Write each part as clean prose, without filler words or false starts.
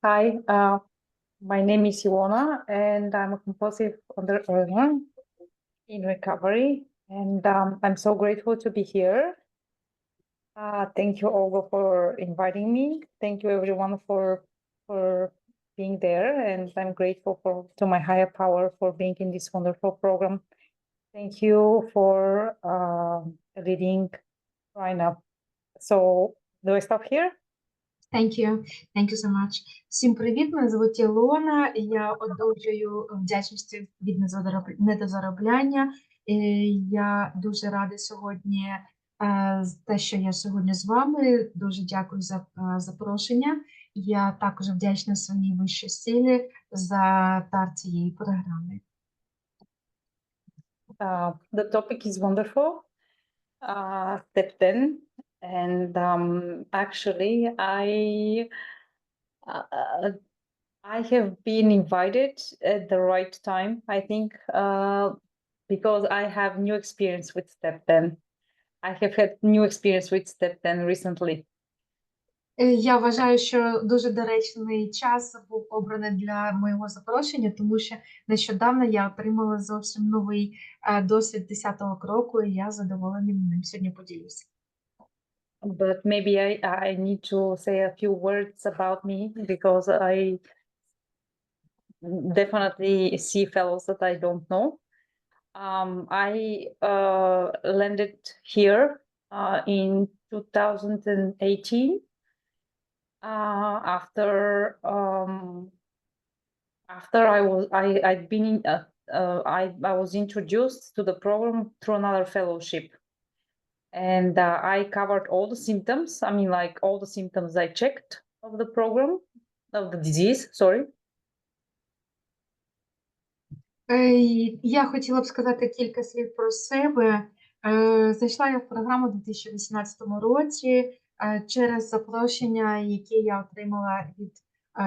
Hi, my name is Ilona, and I'm a compulsive entrepreneur in recovery, and I'm so grateful to be here. Thank you, Olga, for inviting me. Thank you, everyone, for being there, and I'm grateful to my higher power for being in this wonderful program. Thank you for leading right now. So, do I stop here? Thank you. Thank you so much. Всім привіт, мене звуть Ілона, і я одужую вдячністю від недозаробляння. Я дуже рада сьогодні, те, що я сьогодні з вами. Дуже дякую за запрошення. Я також вдячна своїй вищій силі за дар цієї програми. The topic is wonderful. Step 10. And actually, I have been invited at the right time, I think, because I have new experience with Step 10. I have had new experience with Step 10 recently. Я вважаю, що дуже доречний час був обраний для моєго запрошення, тому що нещодавно я отримала зовсім новий досвід 10-го кроку, і я задоволена ним сьогодні поділюся. But maybe I need to say a few words about me, because I definitely see fellows that I don't know. I landed here in 2018 after I was introduced to the program through another fellowship, and I covered all the symptoms. I mean, like all the symptoms I checked of the program, of the disease. Sorry. Я хотіла б сказати кілька слів про себе. Зайшла я в програму у 2018 році через запрошення, яке я отримала від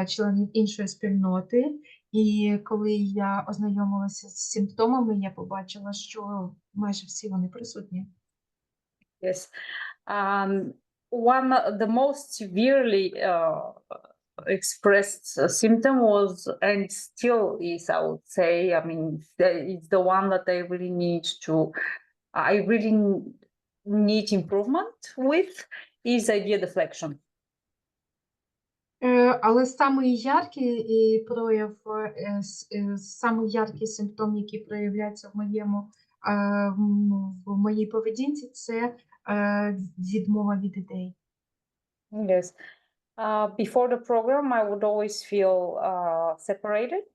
членів іншої спільноти. І коли я ознайомилася з симптомами, я побачила, що майже всі вони присутні. Yes. The most severely expressed symptom was, and still is, I would say, I mean, it's the one that I really need improvement with, is idea deflection. Але самий яркий прояв, самий яркий симптом, який проявляється в моїй поведінці, це відмова від ідей. Yes. Before the program, I would always feel separated,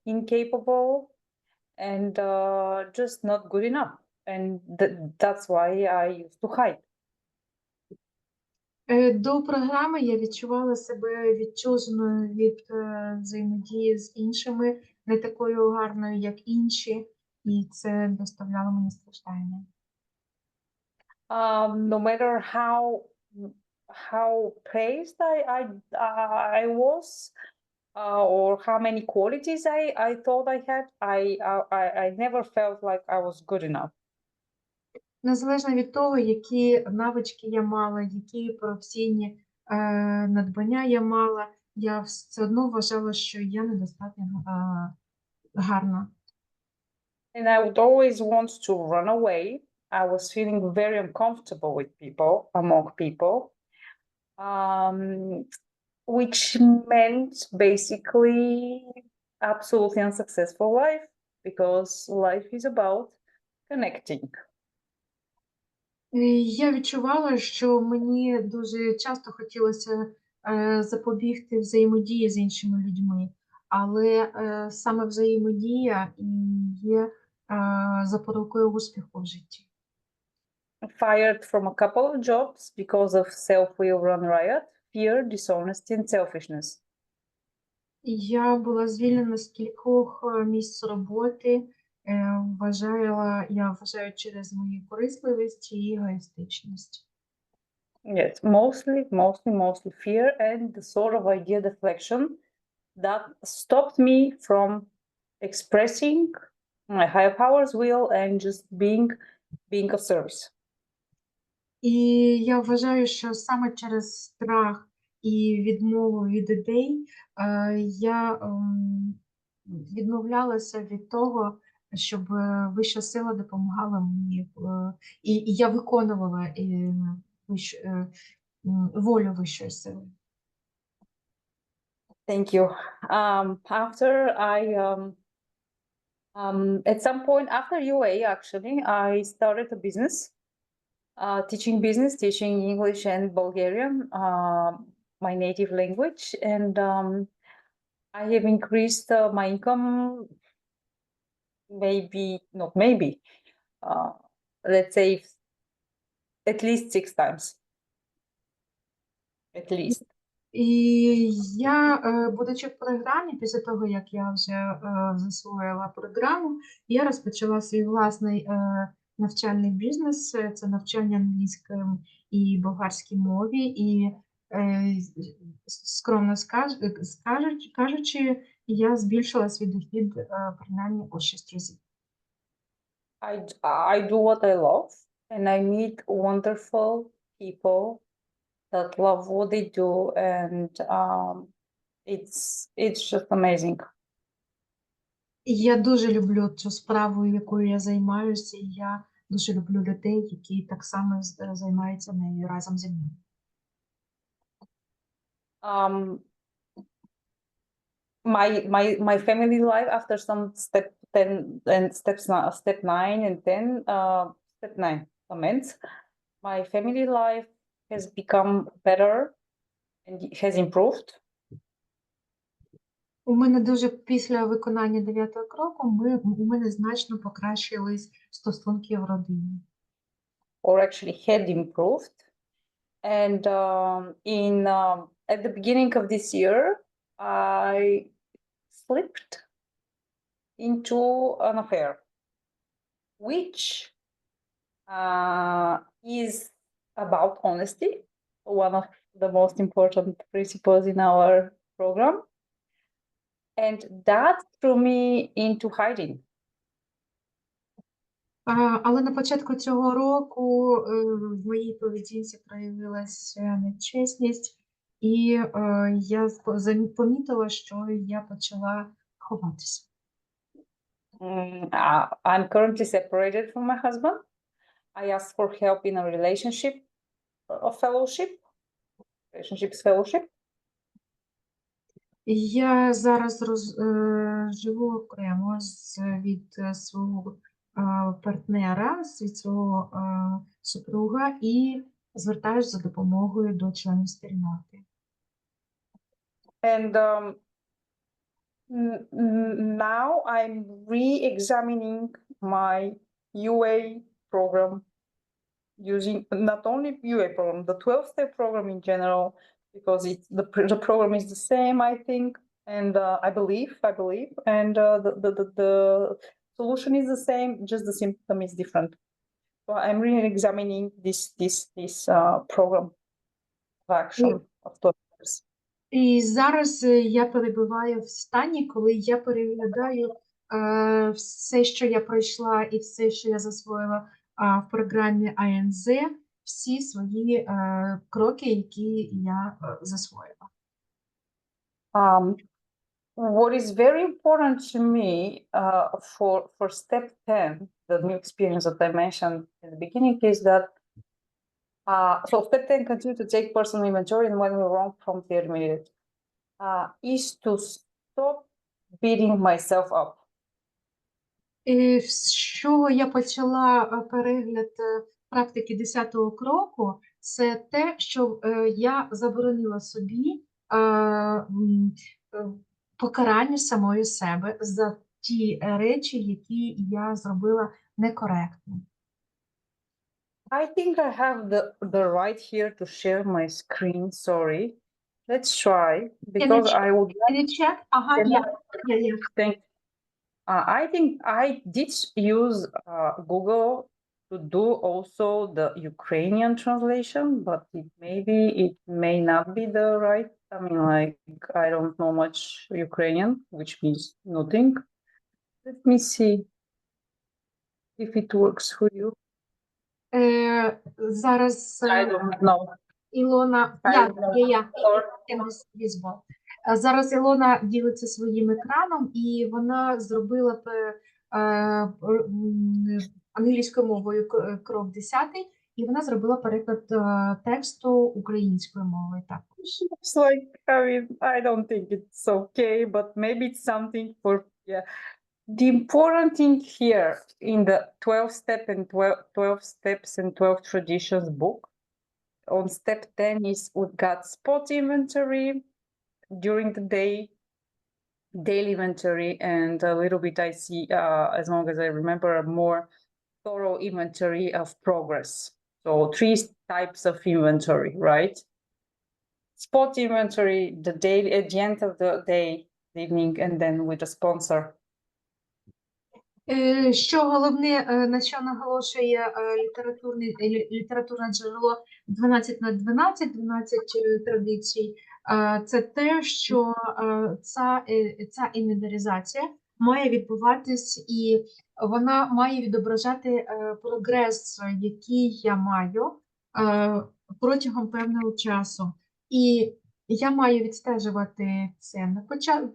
incapable, and just not good enough. And that's why I used to hide. До програми я відчувала себе відчуженою від взаємодії з іншими, не такою гарною, як інші, і це доставляло мені страждання. No matter how praised I was, or how many qualities I thought I had, I never felt like I was good enough. Незалежно від того, які навички я мала, які професійні надбання я мала, я все одно вважала, що я недостатньо гарна. And I would always want to run away. I was feeling very uncomfortable with people, among people, which meant basically absolutely unsuccessful life, because life is about connecting. Я відчувала, що мені дуже часто хотілося запобігти взаємодії з іншими людьми, але саме взаємодія є запорукою успіху в житті. Fired from a couple of jobs because of self-will run riot, fear, dishonesty, and selfishness. Я була звільнена з кількох місць роботи. Я вважаю через мою корисливість і егоїстичність. Yes, mostly fear and the sort of idea deflection that stopped me from expressing my higher power's will and just being of service. І я вважаю, що саме через страх і відмову від ідей, я відмовлялася від того, щоб вища сила допомагала мені, і я виконувала волю вищої сили. Thank you. After at some point after UA, actually, I started a business, teaching English and Bulgarian, my native language, and I have increased my income, let's say at least 6 times. At least. І я, будучи в програмі, після того, як я вже засвоїла програму, я розпочала свій власний навчальний бізнес. Це навчання англійською і болгарській мові. І скромно кажучи, я збільшила свій дохід принаймні у 6 разів. I do what I love, and I meet wonderful people that love what they do, and it's just amazing. Я дуже люблю цю справу, якою я займаюся, і я дуже люблю людей, які так само займаються нею разом зі мною. My family life after some step 10 and step 9 and 10 step 9 comments, my family life has become better and has improved. У мене дуже після виконання 9-го кроку у мене значно покращились стосунки в родині. Or actually had improved. And at the beginning of this year, I slipped into an affair, which is about honesty, one of the most important principles in our program. And that threw me into hiding. Але на початку цього року в моїй поведінці проявилася нечесність, і я помітила, що я почала ховатися. I'm currently separated from my husband. I asked for help in a relationship fellowship. Я зараз живу окремо від свого партнера, від свого супруга, і звертаюся за допомогою до членів спільноти. And now I'm re-examining my UA program using not only UA program, the 12-step program in general, because the program is the same, I think, and I believe, and the solution is the same, just the symptom is different. So I'm re-examining this program of action of 12 steps. І зараз я перебуваю в стані, коли я переглядаю все, що я пройшла, і все, що я засвоїла в програмі АНЗ, всі свої кроки, які я засвоїла. What is very important to me for step 10, the new experience that I mentioned at the beginning, is that so step 10, continue to take personal inventory, and when we're wrong, promptly admit it, is to stop beating myself up. З чого я почала перегляд практики 10-го кроку, це те, що я заборонила собі покарання самої себе за ті речі, які я зробила некоректно. I think I have the right here to share my screen. Sorry. Let's try, because I would like. Can you check? Yeah. Thank. I think I did use Google to do also the Ukrainian translation, but it may not be the right. I mean, like, I don't know much Ukrainian, which means nothing. Let me see if it works for you. Зараз I don't know. Ілона, can be visible. Зараз Ілона ділиться своїм екраном, і вона зробила англійською мовою крок 10, і вона зробила переклад тексту українською мовою також. It's like, I mean, I don't think it's okay, but maybe it's something for, yeah. The important thing here in the 12 steps and 12 traditions book, on step 10 is we've got spot inventory during the day, daily inventory, and a little bit I see, as long as I remember, a more thorough inventory of progress. So 3 types of inventory, right? Spot inventory, the daily at the end of the day, the evening, and then with a sponsor. Що головне, на що наголошує літературне джерело 12 на 12, 12 традицій, це те, що ця інвентаризація має відбуватись, і вона має відображати прогрес, який я маю протягом певного часу. І я маю відстежувати це на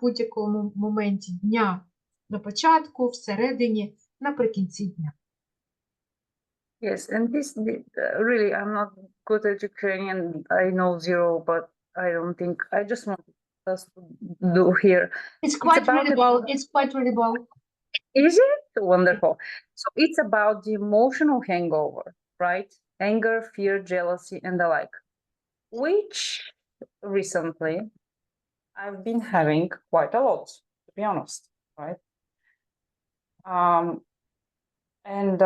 будь-якому моменті дня, на початку, всередині, наприкінці дня. Yes, and this really, I'm not good at Ukrainian. I know zero, but I don't think I just want us to do here. It's quite about readable. It's quite readable. Is it? Wonderful. So it's about the emotional hangover, right? Anger, fear, jealousy, and the like, which recently I've been having quite a lot, to be honest, right? And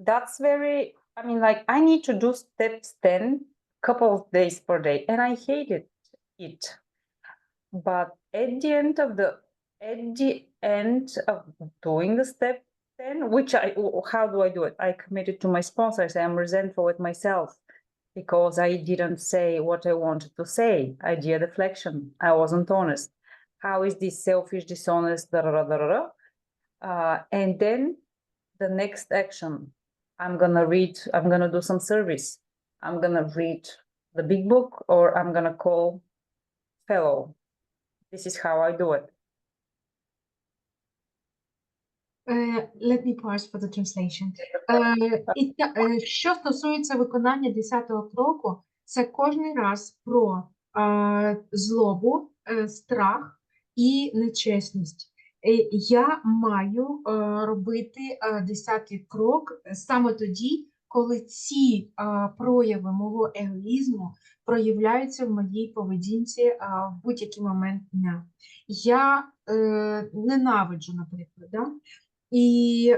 that's very, I mean, like, I need to do steps 10 couple of days per day, and I hated it. But at the end of doing the step 10, which how do I do it? I committed to my sponsors. I'm resentful with myself because I didn't say what I wanted to say. Idea deflection. I wasn't honest. How is this selfish, dishonest, da, da, da, da, da. And then the next action, I'm gonna do some service. I'm gonna read the big book, or I'm gonna call fellow. This is how I do it. Let me pause for the translation. Що стосується виконання 10-го кроку, це кожен раз про злобу, страх і нечесність. Я маю робити 10-й крок саме тоді, коли ці прояви мого егоїзму проявляються в моїй поведінці в будь-який момент дня. Я ненавиджу, наприклад, да? І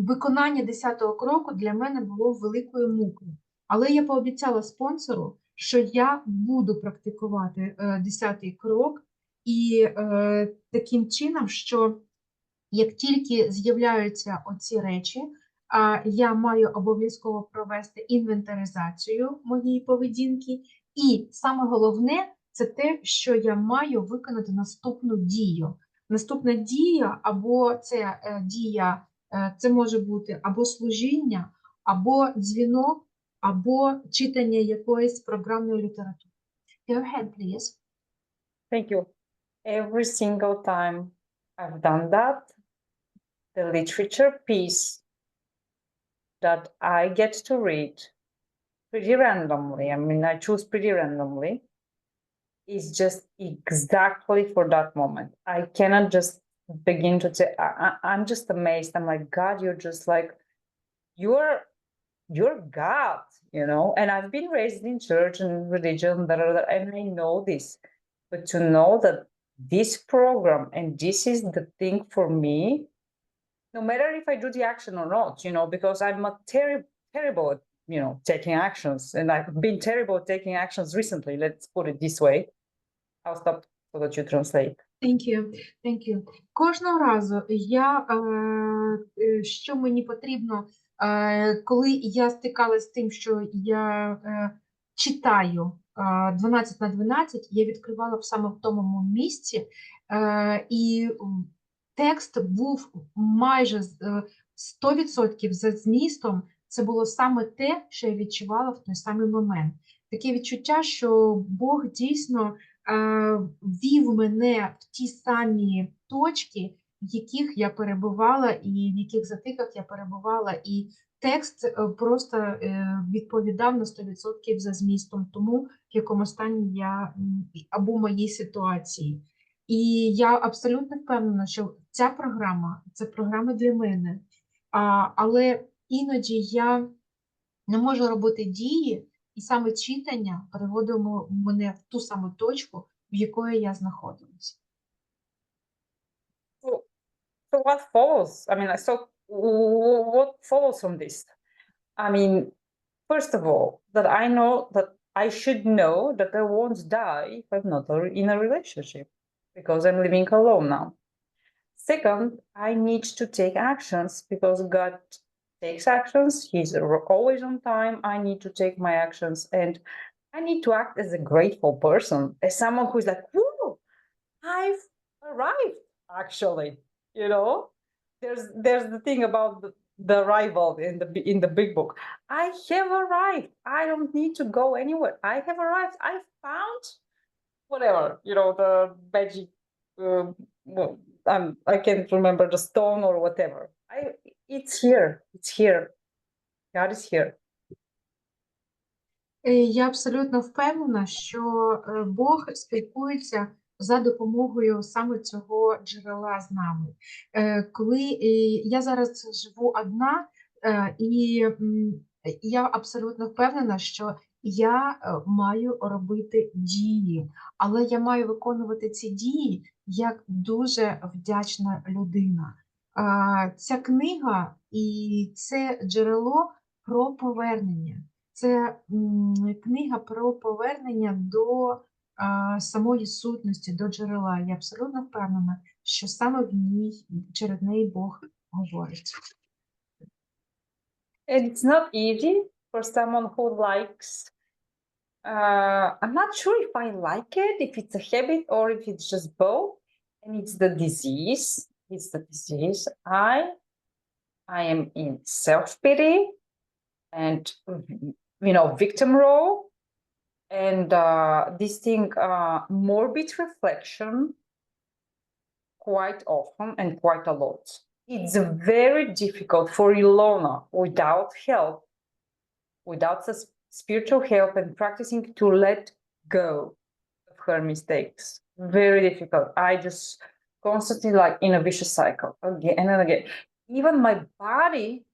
виконання 10-го кроку для мене було великою мукою. Але я пообіцяла спонсору, що я буду практикувати 10-й крок, і таким чином, що як тільки з'являються оці речі, я маю обов'язково провести інвентаризацію моєї поведінки, і саме головне – це те, що я маю виконати наступну дію. Наступна дія, або це дія, це може бути або служіння, або дзвінок, або читання якоїсь програмної літератури. Go ahead, please. Thank you. Every single time I've done that, the literature piece that I get to read pretty randomly, I mean, I choose pretty randomly, is just exactly for that moment. I cannot just begin to say, I'm just amazed. I'm like, God, you're just like, you're God, you know? And I've been raised in church and religion, and I know this. But to know that this program and this is the thing for me, no matter if I do the action or not, you know, because I'm a terrible at, you know, taking actions, and I've been terrible at taking actions recently, let's put it this way. I'll stop so that you translate. Thank you. Thank you. Кожного разу що мені потрібно, коли я стикалася з тим, що я читаю 12 на 12, я відкривала саме в тому місці, і текст був майже 100% за змістом це було саме те, що я відчувала в той самий момент. Таке відчуття, що Бог дійсно вів мене в ті самі точки, в яких я перебувала, і в яких затиках я перебувала, і текст просто відповідав на 100% за змістом тому, в якому стані я або в моїй ситуації. І я абсолютно впевнена, що ця програма – це програма для мене. Але іноді я не можу робити дії, і саме читання переводило мене в ту саму точку, в якої я знаходилась. So what follows? I mean, so what follows from this? I mean, first of all, that I know that I should know that I won't die if I'm not in a relationship because I'm living alone now. Second, I need to take actions because God takes actions. He's always on time. I need to take my actions and I need to act as a grateful person, as someone who's like, whoa, I've arrived, actually. You know, there's the thing about the arrival in the big book. I have arrived. I don't need to go anywhere. I have arrived. I found whatever, you know, the magic. Well, I can't remember the stone or whatever. It's here. It's here. God is here. Я абсолютно впевнена, що Бог спілкується за допомогою саме цього джерела з нами. Коли я зараз живу одна, і я абсолютно впевнена, що я маю робити дії, але я маю виконувати ці дії як дуже вдячна людина. Ця книга і це джерело про повернення. Це книга про повернення до самої сутності, до джерела. Я абсолютно впевнена, що саме в ній, через неї Бог говорить. And it's not easy for someone who likes. I'm not sure if I like it, if it's a habit or if it's just both. And it's the disease. It's the disease. I am in self-pity and, you know, victim role. And this thing, morbid reflection quite often and quite a lot. It's very difficult for Ilona without help, without spiritual help and practicing to let go of her mistakes. Very difficult. I just constantly like in a vicious cycle again and again. Even my body,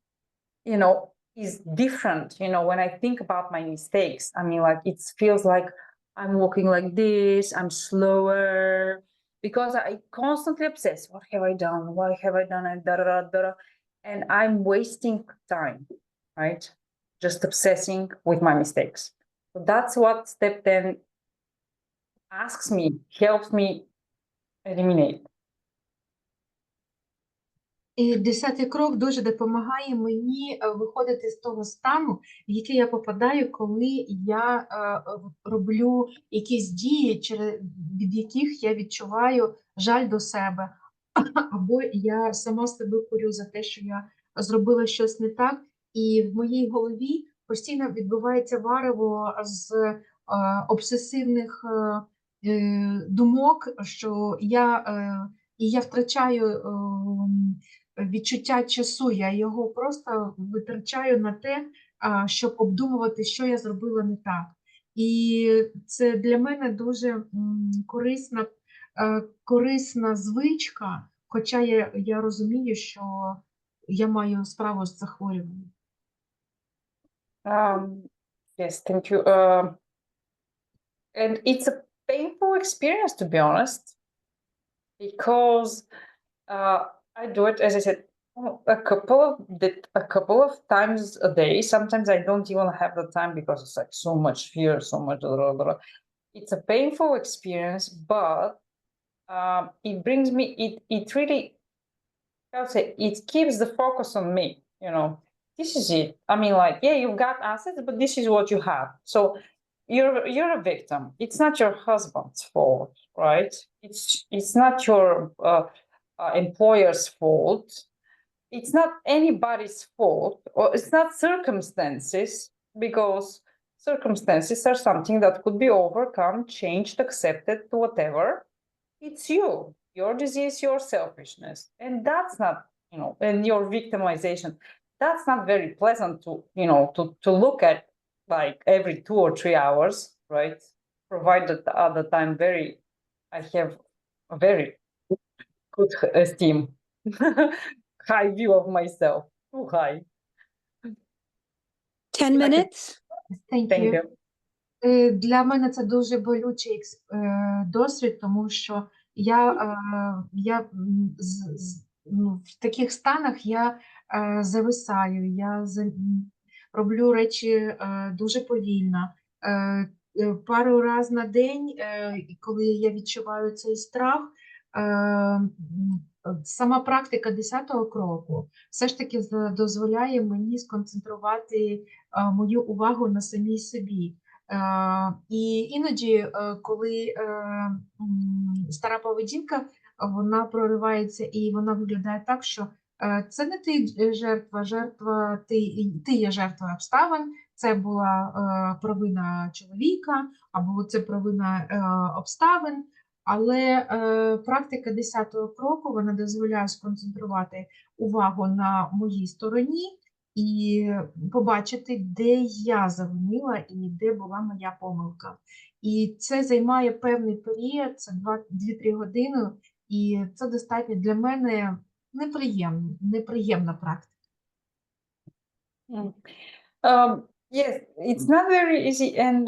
you know, is different, you know, when I think about my mistakes. I mean, like it feels like I'm walking like this, I'm slower, because I constantly obsess. What have I done? Why have I done it? Da, da, da, da. And I'm wasting time, right? Just obsessing with my mistakes. So that's what step 10 asks me, helps me eliminate. І 10-й крок дуже допомагає мені виходити з того стану, в який я попадаю, коли я роблю якісь дії, від яких я відчуваю жаль до себе, або я сама себе корю за те, що я зробила щось не так, і в моїй голові постійно відбувається варево з обсесивних думок, що я втрачаю відчуття часу, я його просто витрачаю на те, щоб обдумувати, що я зробила не так. І це для мене дуже корисна звичка, хоча я розумію, що я маю справу з захворюванням. Yes, thank you. And it's a painful experience, to be honest, because I do it, as I said, a couple of times a day. Sometimes I don't even have the time because it's like so much fear, so much. Blah, blah, blah. It's a painful experience, but it brings me. It really, I would say, it keeps the focus on me. You know, this is it. I mean, like, yeah, you've got assets, but this is what you have. So you're a victim. It's not your husband's fault, right? It's not your employer's fault. it's not anybody's fault, or it's not circumstances, because circumstances are something that could be overcome, changed, accepted, whatever. It's you, your disease, your selfishness. And that's not, and your victimization. That's not very pleasant to, to look at like every 2 or 3 hours, right? Provided the other time I have a very good esteem, high view of myself, too high. 10 minutes. Thank Thank you. you. Для мене це дуже болючий досвід, тому що в таких станах я зависаю, роблю речі дуже повільно. Пару раз на день, коли я відчуваю цей страх, сама практика 10-го кроку все ж таки дозволяє мені сконцентрувати мою увагу на самій собі. І іноді, коли стара поведінка, вона проривається і вона виглядає так, що це не ти жертва, ти є жертвою обставин, це була провина чоловіка, або це провина обставин, але практика 10-го кроку, вона дозволяє сконцентрувати увагу на моїй стороні, і побачити, де я завинила і де була моя помилка. І це займає певний період, це 2-3 години, і це достатньо для мене неприємна практика. Yes, it's not very easy, and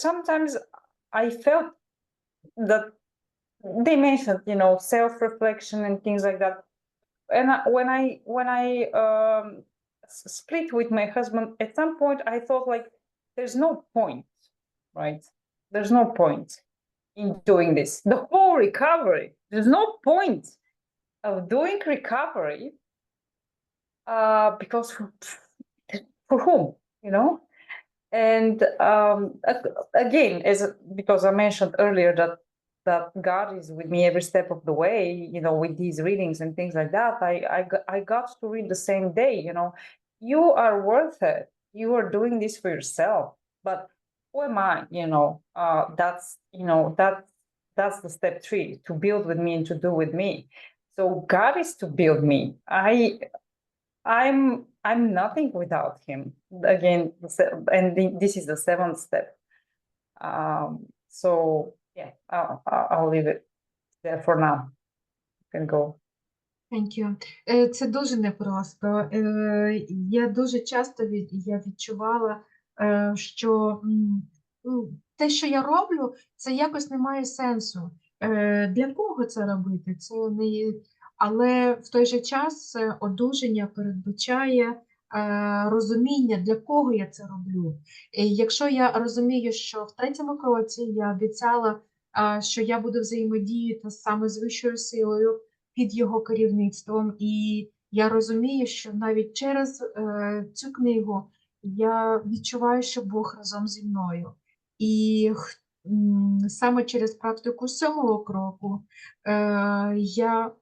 sometimes I felt that they mentioned, self-reflection and things like that. And when I split with my husband, at some point I thought like, there's no point, right? There's no point in doing this. The whole recovery, there's no point of doing recovery, because for whom, And again, because I mentioned earlier that God is with me every step of the way, with these readings and things like that, I got to read the same day, you are worth it. You are doing this for yourself. But who am I? That's the step 3, to build with me and to do with me. So God is to build me. I'm nothing without him. Again, and this is the 7th step. So yeah, I'll leave it there for now. You can go. Thank you. Це дуже непросто. Я дуже часто я відчувала, що те, що я роблю, це якось не має сенсу. Для кого це робити? Це не... Але в той же час одужання передбачає розуміння, для кого я це роблю. І якщо я розумію, що в 3-му кроці я обіцяла, що я буду взаємодіяти саме з вищою силою, під його керівництвом, і я розумію, що навіть через цю книгу я відчуваю, що Бог разом зі мною. І саме через практику 7-го кроку я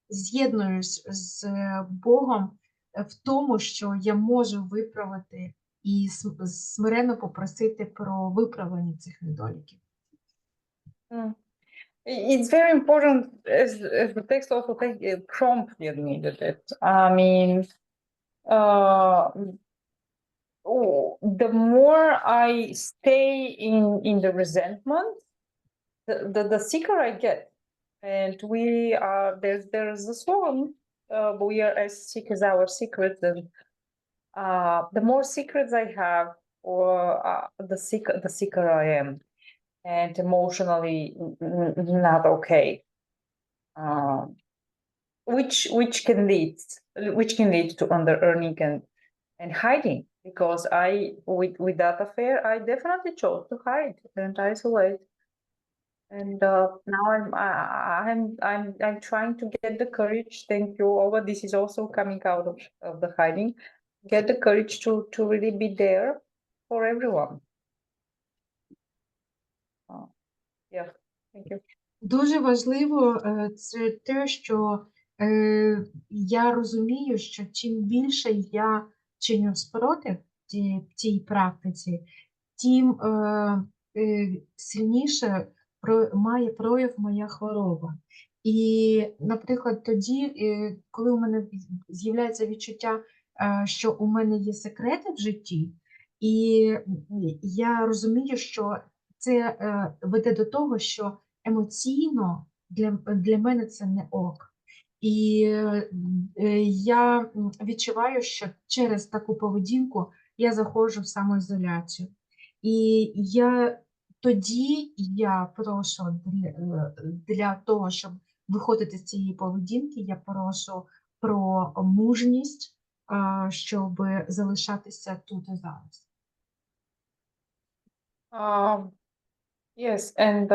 з'єднуюсь з Богом в тому, що я можу виправити і смиренно попросити про виправлення цих недоліків. It's very important, as the text also prompted me with it. I mean, the more I stay in the resentment, the sicker I get. And we are there's a slogan, we are as sick as our secrets, and the more secrets I have, or the sicker I am, and emotionally not okay, which can lead to under-earning and hiding, because with that affair I definitely chose to hide and isolate, and now I'm trying to get the courage. Thank you, Ova. This is also coming out of the hiding. Get the courage to really be there for everyone. Yeah, thank you. Дуже важливо це те, що Я розумію, що чим більше я чиню спротив цій практиці, тим сильніше має прояв моя хвороба. І, наприклад, тоді, коли у мене з'являється відчуття, що у мене є секрети в житті, і я розумію, що це веде до того, що емоційно для мене це не ок. І я відчуваю, що через таку поведінку я заходжу в самоізоляцію. І тоді я прошу для того, щоб виходити з цієї поведінки, я прошу про мужність, щоб залишатися тут і зараз. Yes, and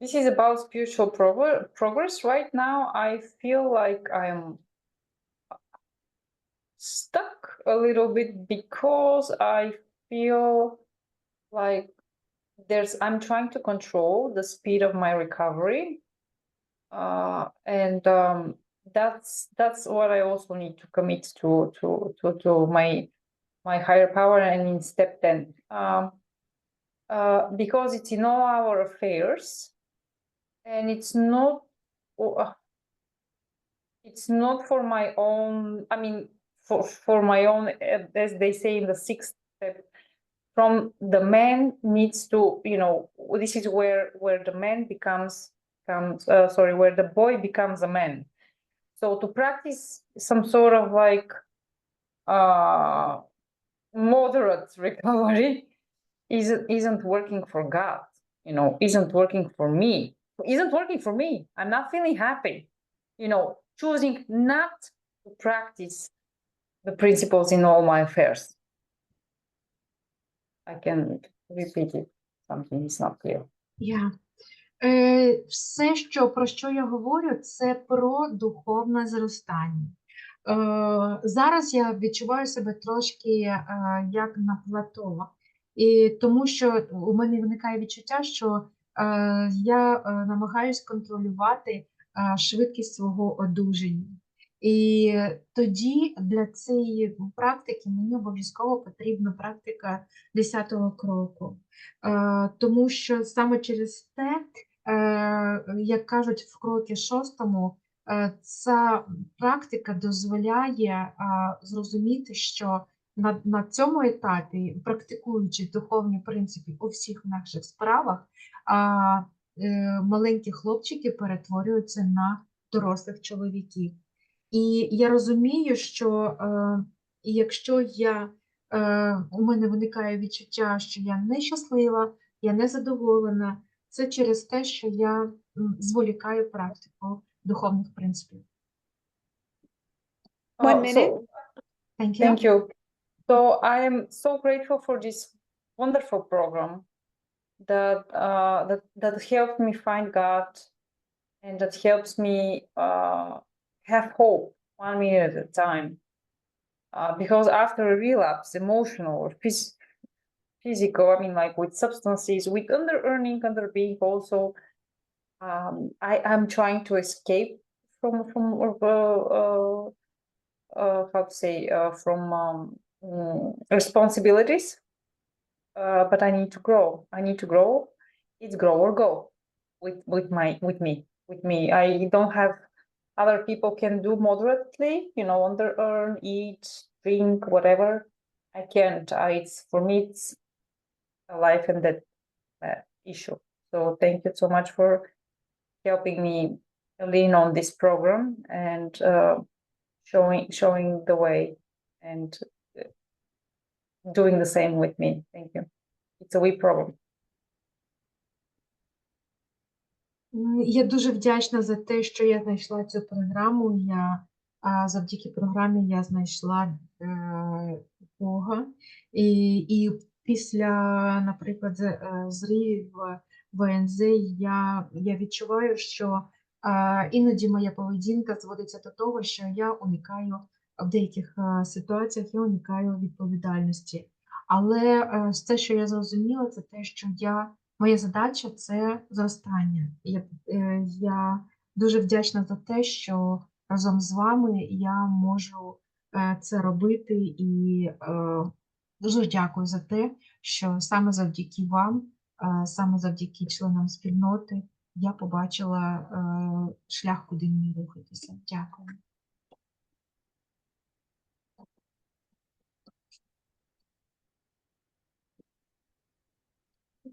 this is about spiritual progress. Right now, I feel like I'm stuck a little bit because I feel like I'm trying to control the speed of my recovery. And that's what I also need to commit to my higher power and in step 10. Because it's in all our affairs, and it's not for my own, I mean, for my own, as they say in the 6th step, from the man needs to, this is where the man where the boy becomes a man. So to practice some sort of like moderate recovery isn't working for God, isn't working for me, I'm not feeling happy, choosing not to practice the principles in all my affairs. I can repeat it, something is not clear. Yeah. Все, про що я говорю, це про духовне зростання. Зараз я відчуваю себе трошки як на плато, і тому що у мене виникає відчуття, що я намагаюсь контролювати швидкість свого одужання. І тоді для цієї практики мені обов'язково потрібна практика 10-го кроку. Тому що саме через те, як кажуть в крокі 6-му, ця практика дозволяє зрозуміти, що на цьому етапі, практикуючи духовні принципи у всіх наших справах, маленькі хлопчики перетворюються на дорослих чоловіків. І я розумію, що якщо у мене виникає відчуття, що я нещаслива, я незадоволена, це через те, що я зволікаю практику духовних принципів. One minute. Thank you. So I am so grateful for this wonderful program that helped me find God, and that helps me have hope 1 minute at a time. Because after a relapse, emotional or physical, I mean, like with substances, with under-earning, under-being also, I'm trying to escape from responsibilities, but I need to grow. It's grow or go with me. I don't have other people can do moderately, under earn, eat, drink, whatever. I can't. For me, it's a life and death issue. So thank you so much for helping me lean on this program and showing the way and doing the same with me. Thank you. It's a wee problem. Я дуже вдячна за те, що я знайшла цю програму. Завдяки програмі я знайшла Бога. І після, наприклад, зривів в ВНЗ я відчуваю, що іноді моя поведінка зводиться до того, що я уникаю в деяких ситуаціях, я уникаю відповідальності. Але те, що я зрозуміла, це те, що моя задача – це зростання. Я Дуже вдячна за те, що разом з вами я можу це робити, і дуже дякую за те, що саме завдяки вам, саме завдяки членам спільноти, я побачила шлях, куди мені рухатися. Дякую.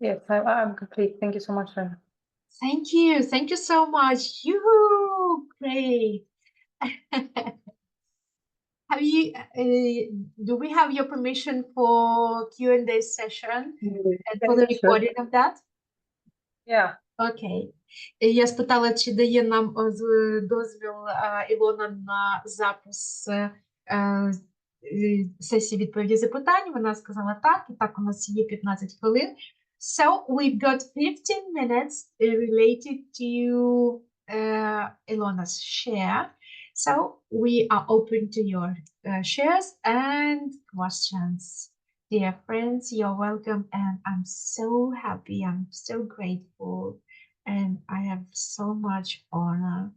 Yes, I'm complete. Thank you so much, Lena. Thank you. Thank you so much. Yoo-hoo! Great. Have you, do we have your permission for Q&A session and for the Sure. recording of that? Yeah. Окей. Я спитала, чи дає нам дозвіл Ілона на запис сесії відповіді-запитань. Вона сказала так, і так у нас є 15 хвилин. So, we've got 15 minutes related to Ilona's share. So, we are open to your shares and questions. Dear friends, you're welcome, and I'm so happy, I'm so grateful, and I have so much honor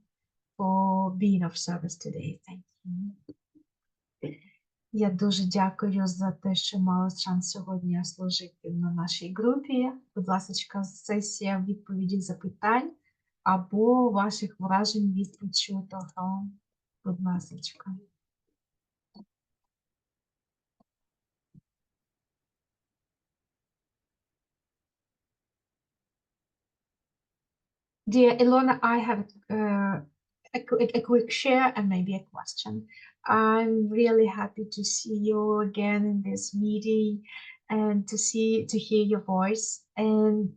for being of service today. Thank you. Я дуже дякую за те, що мала шанс сьогодні служити на нашій групі. Будь ласка, сесія відповіді запитань або ваших вражень від почутого. Будь ласка. Dear Ilona, I have a quick share and maybe a question. I'm really happy to see you again in this meeting and to hear your voice. And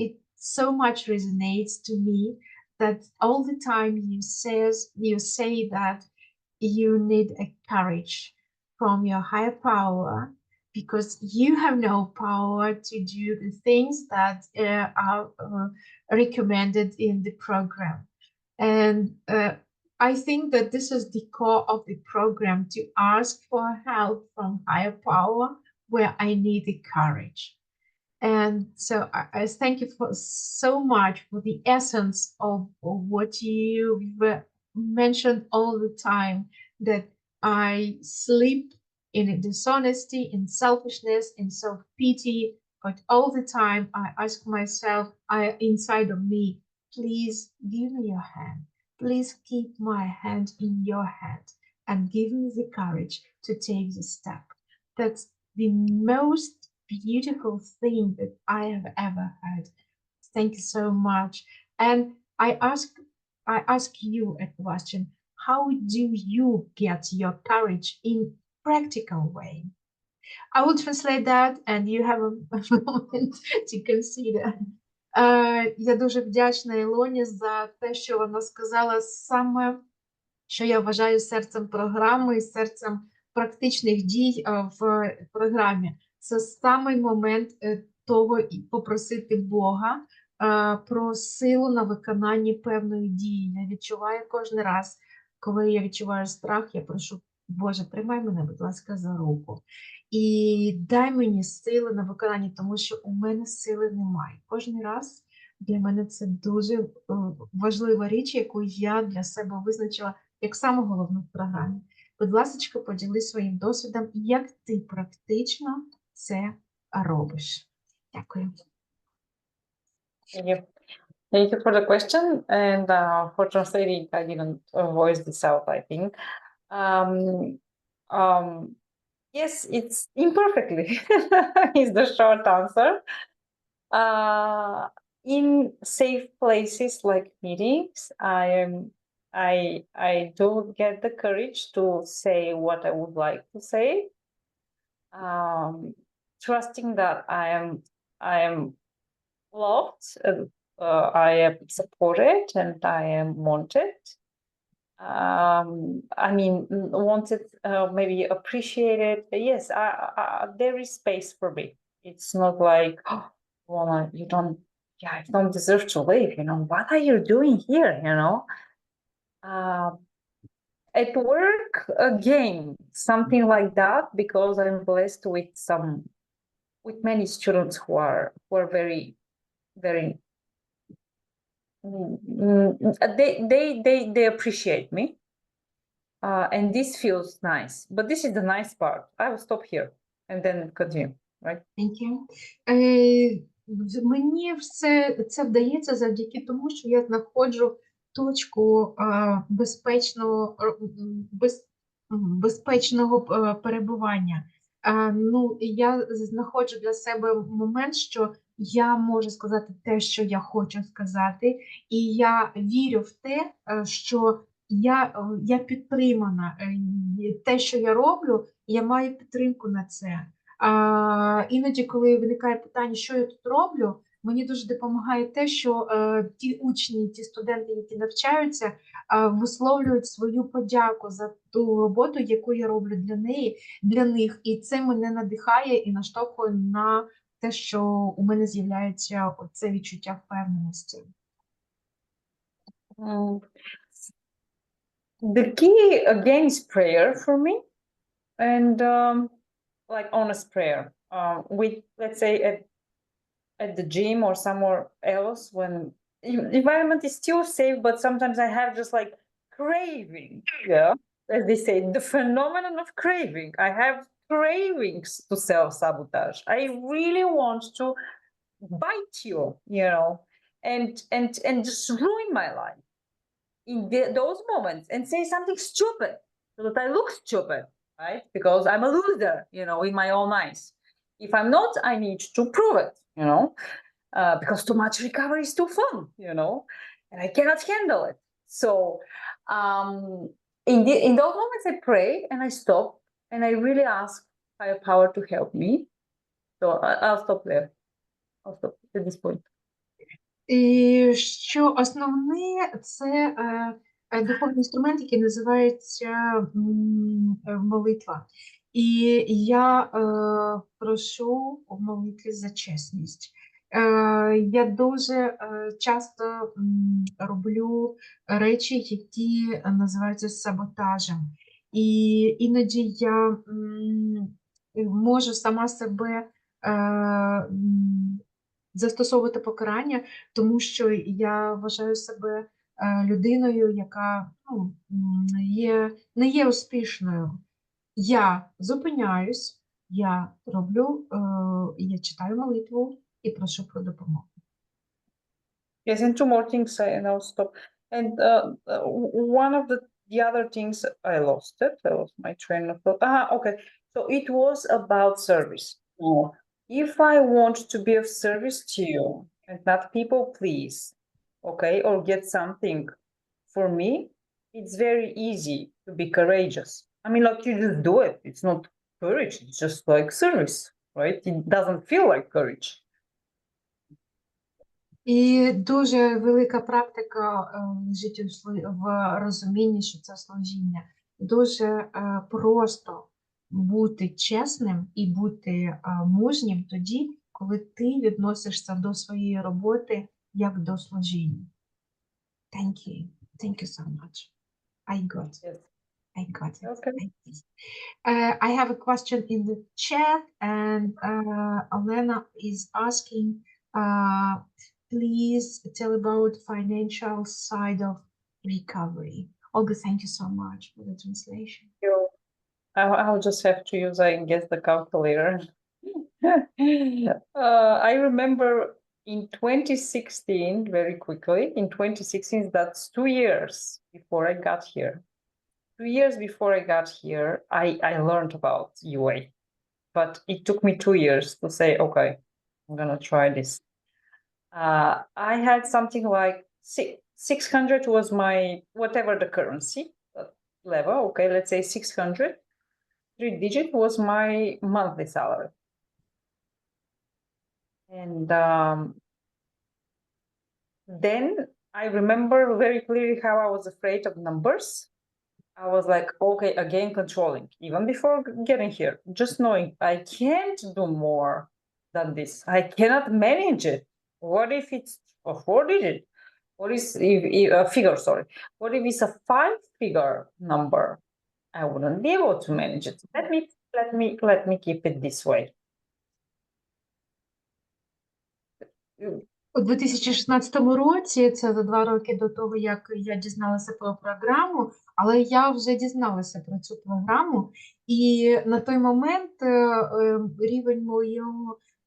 it so much resonates to me that all the time you say that you need a courage from your higher power, because you have no power to do the things that are recommended in the program. And I think that this is the core of the program, to ask for help from higher power where I need the courage. And so I thank you for so much for the essence of what you mentioned all the time, that I sleep in dishonesty, in selfishness, in self-pity, but all the time I ask myself, inside of me, please give me your hand. Please keep my hand in your hand and give me the courage to take the step. That's the most beautiful thing that I have ever heard. Thank you so much. And I ask you a question. How do you get your courage in practical way? I will translate that and you have a moment to consider. Я дуже вдячна Ілоні за те, що вона сказала саме, що я вважаю серцем програми і серцем практичних дій в програмі. Це самий момент того і попросити Бога про силу на виконанні певної дії. Я відчуваю кожен раз, коли я відчуваю страх, я прошу, Боже, тримай мене, будь ласка, за руку. І дай мені сили на виконання, тому що у мене сили немає. Кожен раз для мене це дуже важлива річ, яку я для себе визначила як саму головну в програмі. Будь ласка, поділись своїм досвідом, як ти практично це робиш. Дякую. Thank you for the question, and for translating, I didn't voice this out, I think. Yes, it's imperfectly, is the short answer. In safe places like meetings, I do get the courage to say what I would like to say, trusting that I am loved, I am supported, and I am wanted. I mean, wanted, maybe appreciated. Yes, there is space for me. It's not like, oh, well, you don't deserve to live. What are you doing here? At work, again, something like that, because I'm blessed with many students who are very, very they appreciate me. And this feels nice. But this is the nice part. I will stop here and then continue, right? Thank you. Мені все це вдається завдяки тому, що я знаходжу точку безпечного перебування. Ну, я знаходжу для себе момент, що я можу сказати те, що я хочу сказати, і я вірю в те, що я підтримана. Те, що я роблю, я маю підтримку на це. Іноді, коли виникає питання, що я тут роблю, мені дуже допомагає те, що ті учні, ті студенти, які навчаються, висловлюють свою подяку за ту роботу, яку я роблю для них. І це мене надихає і наштовхує на те, що у мене з'являється це відчуття впевненості. The key again is prayer for me, and like honest prayer. With, let's say, at the gym or somewhere else, when environment is still safe, but sometimes I have just like craving. Yeah, as they say, the phenomenon of craving. I have cravings to self-sabotage. I really want to bite you, and just ruin my life in those moments and say something stupid so that I look stupid, right? Because I'm a loser, in my own eyes. If I'm not, I need to prove it, because too much recovery is too fun, and I cannot handle it. So in those moments, I pray and I stop and I really ask higher power to help me. So I'll stop there. I'll stop at this point. І що основне це духовний інструмент, який називається молитва. І я прошу в молитві за чесність. Я дуже часто роблю речі, які називаються саботажем. І іноді я можу сама себе застосовувати покарання, тому що я вважаю себе людиною, яка не є успішною. Я зупиняюсь, я роблю, я читаю молитву і прошу про допомогу. Yes, and two more things, and I'll stop. And one of the other things, I lost it. I lost my train of thought. Okay. So it was about service. If I want to be of service to you and not people please, okay, or get something for me, it's very easy to be courageous. I mean, like, you just do it. It's not courage. It's just like service, right? It doesn't feel like courage. І дуже велика практика в житті в розумінні, що це служіння. Дуже просто бути чесним і бути мужнім тоді, коли ти відносишся до своєї роботи як до служіння. Thank you. Thank you so much. I got it. I got it. Okay. I have a question in the chat, and Elena is asking, please tell about financial side of recovery. Olga, thank you so much for the translation. I'll just have to use, I guess, the calculator. I remember in 2016, very quickly, in 2016, that's 2 years before I got here. 2 years before I got here, I learned about UA, but it took me 2 years to say, okay, I'm gonna try this. I had something like 600 was my, whatever the currency level, okay, let's say 600, 3-digit was my monthly salary. And then I remember very clearly how I was afraid of numbers. I was like, okay, again, controlling, even before getting here, just knowing I can't do more than this. I cannot manage it. What if it's a 4-digit? What is a figure, sorry. What if it's a 5-figure number? I wouldn't be able to manage it. Let me keep it this way. У 2016 році, це за 2 роки до того, як я дізналася про програму, але я вже дізналася про цю програму, і на той момент рівень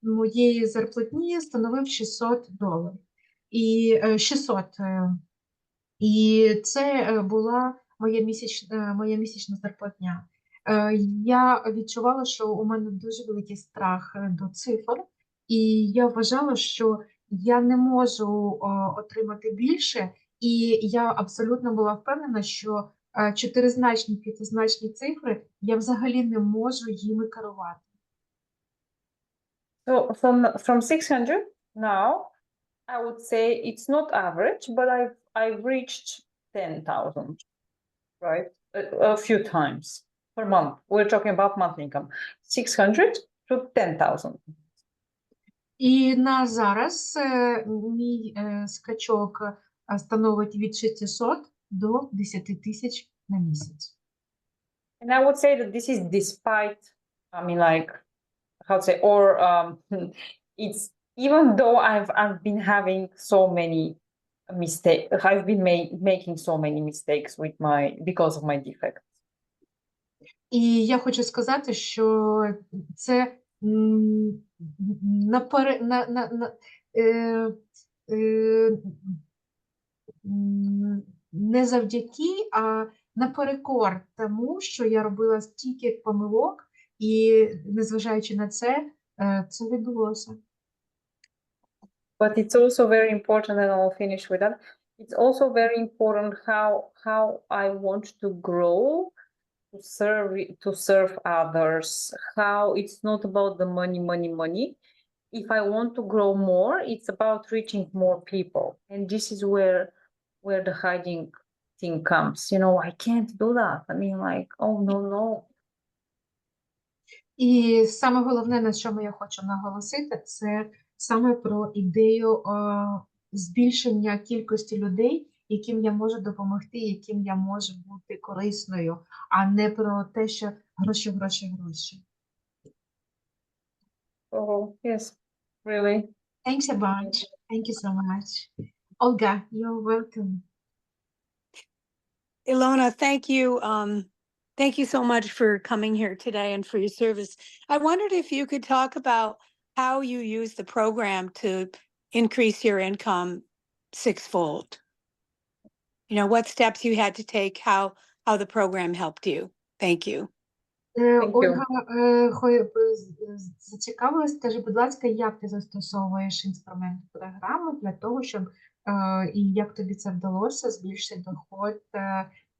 моєї зарплатні становив $600. І 600. І це була моя місячна зарплатня. Я відчувала, що у мене дуже великий страх до цифр, і я вважала, що я не можу отримати більше, і я абсолютно була впевнена, що чотиризначні, п'ятизначні цифри я взагалі не можу їми керувати. So from 600 now, I would say it's not average, but I've reached 10,000, right? A few times per month. We're talking about monthly income, 600 to 10,000. І на зараз мій скачок становить від 600 до 10 тисяч на місяць. And I would say that this is despite, I mean, like, how to say, or it's even though I've been having so many mistakes, I've been making so many mistakes with because of my defects. І я хочу сказати, що це не завдяки, а наперекор тому, що я робила стільки помилок, і незважаючи на це, це відбулося. But it's also very important, and I'll finish with that. It's also very important how I want to grow, to serve others. How it's not about the money. If I want to grow more, it's about reaching more people, and this is where the hiding thing comes. You know, I can't do that. I mean, like, oh no. І саме головне, на чому я хочу наголосити, це саме про ідею збільшення кількості людей, яким я можу допомогти, яким я можу бути корисною, а не про те, що гроші. Oh yes, really. Thanks a bunch. Thank you so much. Olga, you're welcome. Ilona, thank you. Thank you so much for coming here today and for your service. I wondered if you could talk about how you use the program to increase your income sixfold. You know, what steps you had to take, how the program helped you. Thank you. Ольга, зацікавилась, скажи, будь ласка, як ти застосовуєш інструмент програми для того, щоб і як тобі це вдалося збільшити доход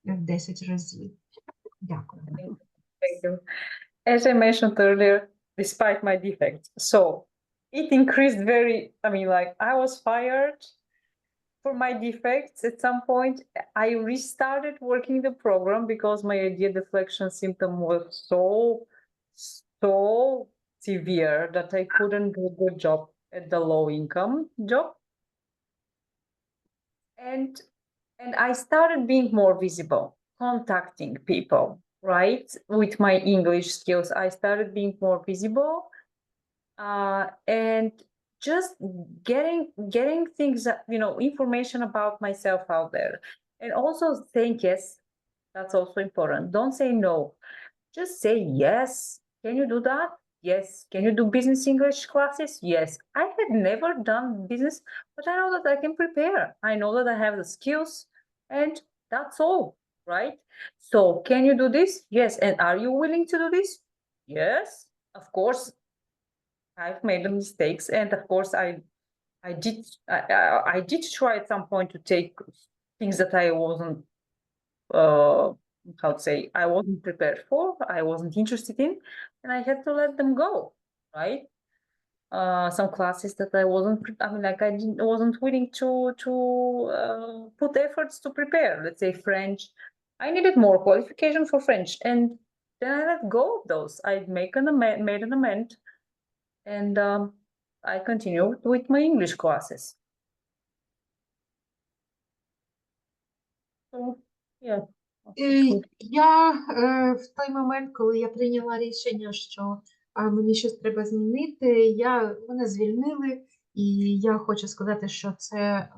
в 10 разів? Дякую. Thank you. As I mentioned earlier, despite my defects, so it increased I mean, like, I was fired for my defects. At some point, I restarted working the program because my idea deflection symptom was so severe that I couldn't do a good job at the low income job. And I started being more visible, contacting people, right? With my English skills, I started being more visible, and just getting things that, you know, information about myself out there, and also saying yes. That's also important. Don't say no. Just say yes. Can you do that? Yes. Can you do business English classes? Yes. I had never done business, but I know that I can prepare. I know that I have the skills, and that's all, right? So can you do this? Yes. And are you willing to do this? Yes. Of course, I've made the mistakes, and of course I did try at some point to take things that I wasn't how to say, I wasn't prepared for, I wasn't interested in, and I had to let them go, right? Some classes that I wasn't, I mean, like, wasn't willing to put efforts to prepare. Let's say French, I needed more qualification for French, and then I let go of those. I made an amendment, and I continued with my English classes. So, yeah. Я в той момент, коли я прийняла рішення, що мені щось треба змінити, мене звільнили, І я хочу сказати, що це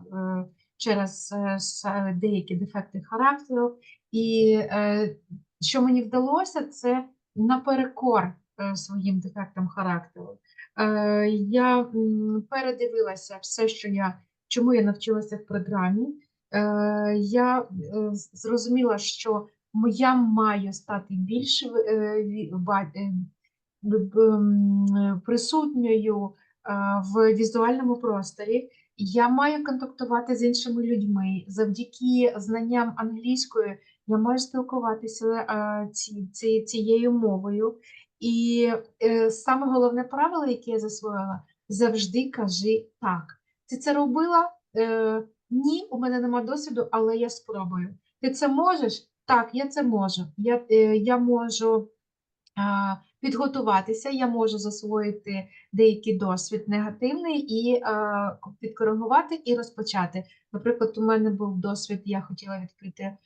через деякі дефекти характеру. І що мені вдалося, це наперекор своїм дефектам характеру. Я передивилася все, чому я навчилася в програмі. Я зрозуміла, що я маю стати більш присутньою в візуальному просторі. Я маю контактувати з іншими людьми. Завдяки знанням англійської я маю спілкуватися цією мовою. І саме головне правило, яке я засвоїла, завжди кажи так. Ти це робила? Ні, у мене нема досвіду, але я спробую. Ти це можеш? Так, я це можу. Я можу підготуватися, я можу засвоїти деякий досвід негативний і підкоригувати і розпочати. Наприклад, у мене був досвід, я хотіла відкрити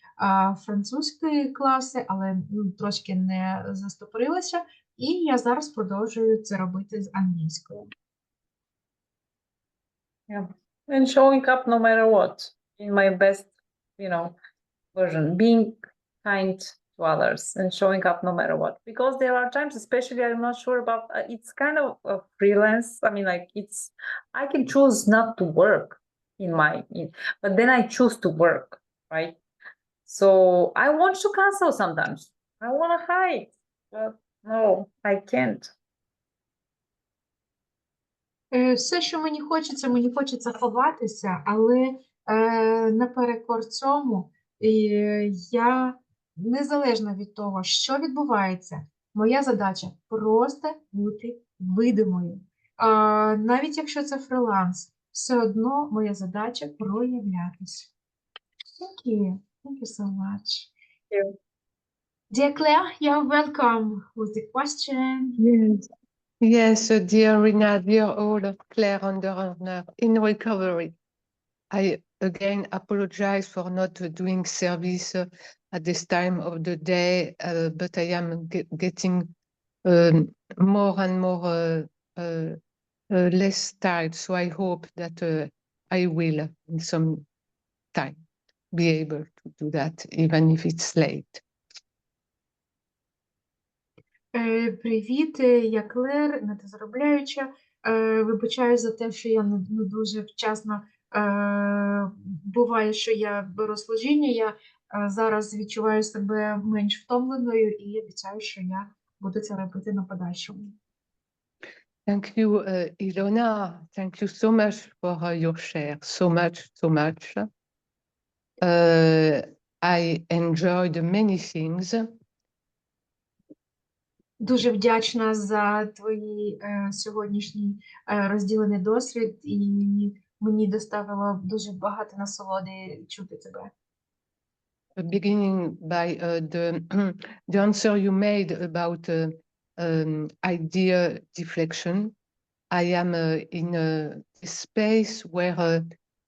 французькі класи, але трошки не застопорилася, і я зараз продовжую це робити з англійською. Yeah. And showing up no matter what, in my best, version, being kind to others and showing up no matter what. Because there are times, especially I'm not sure about, it's kind of a freelance. I mean, like I can choose not to work but then I choose to work, right? So I want to cancel sometimes. I want to hide, but no, I can't. Все, що мені хочеться ховатися, але наперекор цьому я, незалежно від того, що відбувається, моя задача просто бути видимою. Навіть якщо це фриланс, все одно моя задача проявлятися. Thank you. Thank you so much. Thank you. Dear Claire, you're welcome with the question. Yes, yes, dear Rina, dear all, Claire Underner, in recovery. I again apologize for not doing service at this time of the day, but I am getting more and more less tired, so I hope that I will in some time be able to do that, even if it's late. Привіт, я Клер, недозаробляюча. Вибачаю за те, що я не дуже вчасно буває, що я беру служіння. Я зараз відчуваю себе менш втомленою і обіцяю, що я буду це робити на подальшому. Thank you, Ilona. Thank you so much for your share. So much. I enjoyed many things. Дуже вдячна за твої сьогоднішній розділений досвід, і мені доставило дуже багато насолоди чути тебе. Beginning by the answer you made about idea deflection. I am in a space where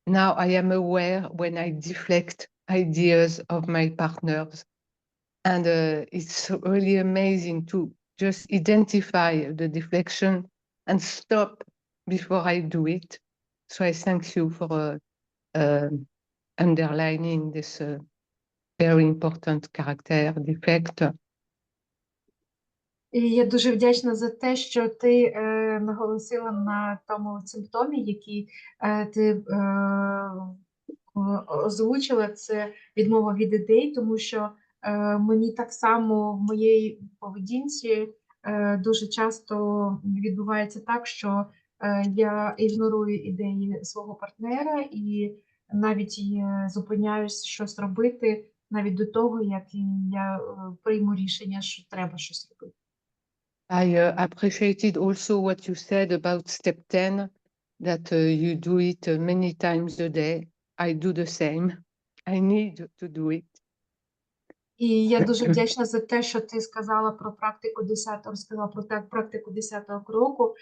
now I am aware when I deflect ideas of my partners. And it's really amazing to just identify the deflection and stop before I do it. So I thank you for underlining this very important character defect. І я дуже вдячна за те, що ти наголосила на тому симптомі, який ти озвучила, це відмова від ідей, тому що мені так само в моїй поведінці дуже часто відбувається так, що я ігнорую ідеї свого партнера і навіть зупиняюсь щось робити, навіть до того, як я прийму рішення, що треба щось робити. I appreciated also what you said about step 10, that you do it many times a day. I do the same. I need to do it. І я дуже вдячна за те, що ти сказала про практику 10-го, розказала про практику 10-го кроку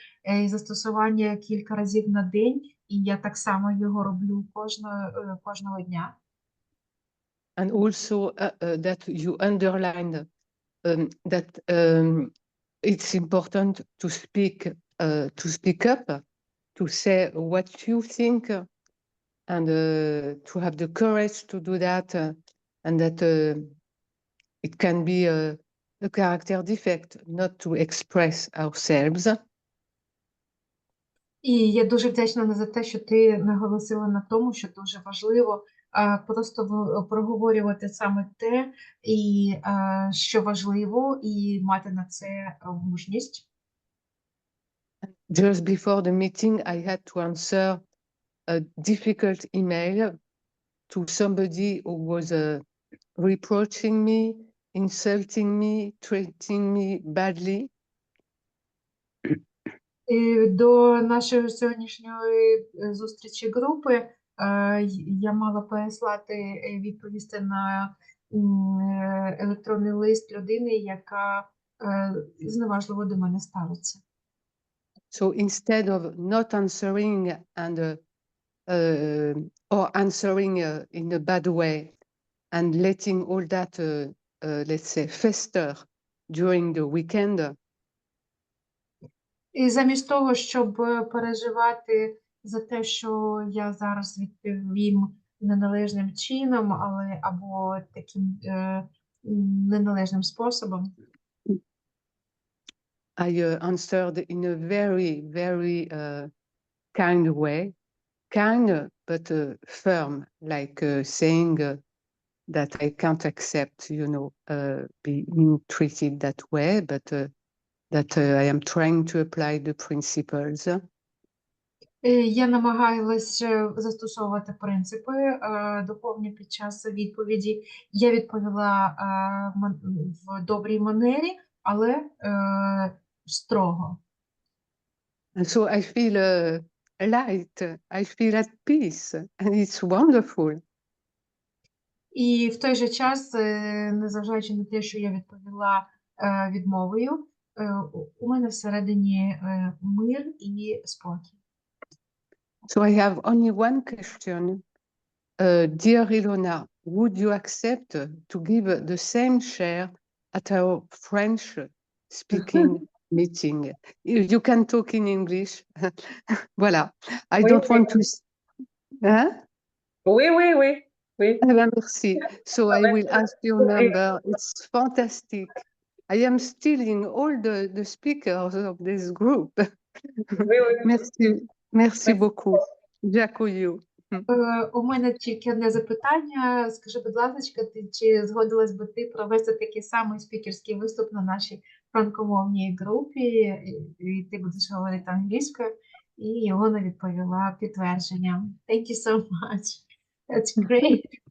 і застосування кілька разів на день, і я так само його роблю кожного дня. And also that you underlined that it's important to speak up, to say what you think and to have the courage to do that, and that it can be a character defect not to express ourselves. І я дуже вдячна за те, що ти наголосила на тому, що дуже важливо просто проговорювати саме те, і що важливо, і мати на це мужність. Just before the meeting, I had to answer a difficult email to somebody who was reproaching me, insulting me, treating me badly. До нашої сьогоднішньої зустрічі групи я мала переслати відповісти на електронний лист людини, яка зневажливо до мене ставиться. So instead of not answering and or answering in a bad way and letting all that, let's say, fester during the weekend, І замість того, щоб переживати за те, що я зараз відповім неналежним чином, або таким неналежним способом, I answered in a very, very kind way, kind but firm, like saying that I can't accept, being treated that way, but that I am trying to apply the principles. я намагалася застосовувати принципи духовні під час відповіді. Я відповіла в добрій манері, але строго. And so I feel light, I feel at peace, and it's wonderful. І в той же час, незважаючи на те, що я відповіла відмовою, у мене всередині мир і спокій. So I have only one question. Dear Ilona, would you accept to give the same share at our French speaking meeting? You can talk in English. Voilà. I Oui, don't want to... Hein? Oui, oui, oui, oui. Ah ben, merci. So I will ask your number. It's fantastic. I am stealing all the speakers of this group. Oui, oui. Merci. Merci beaucoup. Дякую. У мене тільки одне запитання. Скажи, будь ласка, чи згодилась би ти провести такий самий спікерський виступ на нашій франкомовній групі, і ти будеш говорити англійською, і Ілона відповіла підтвердженням. Thank you so much. That's great.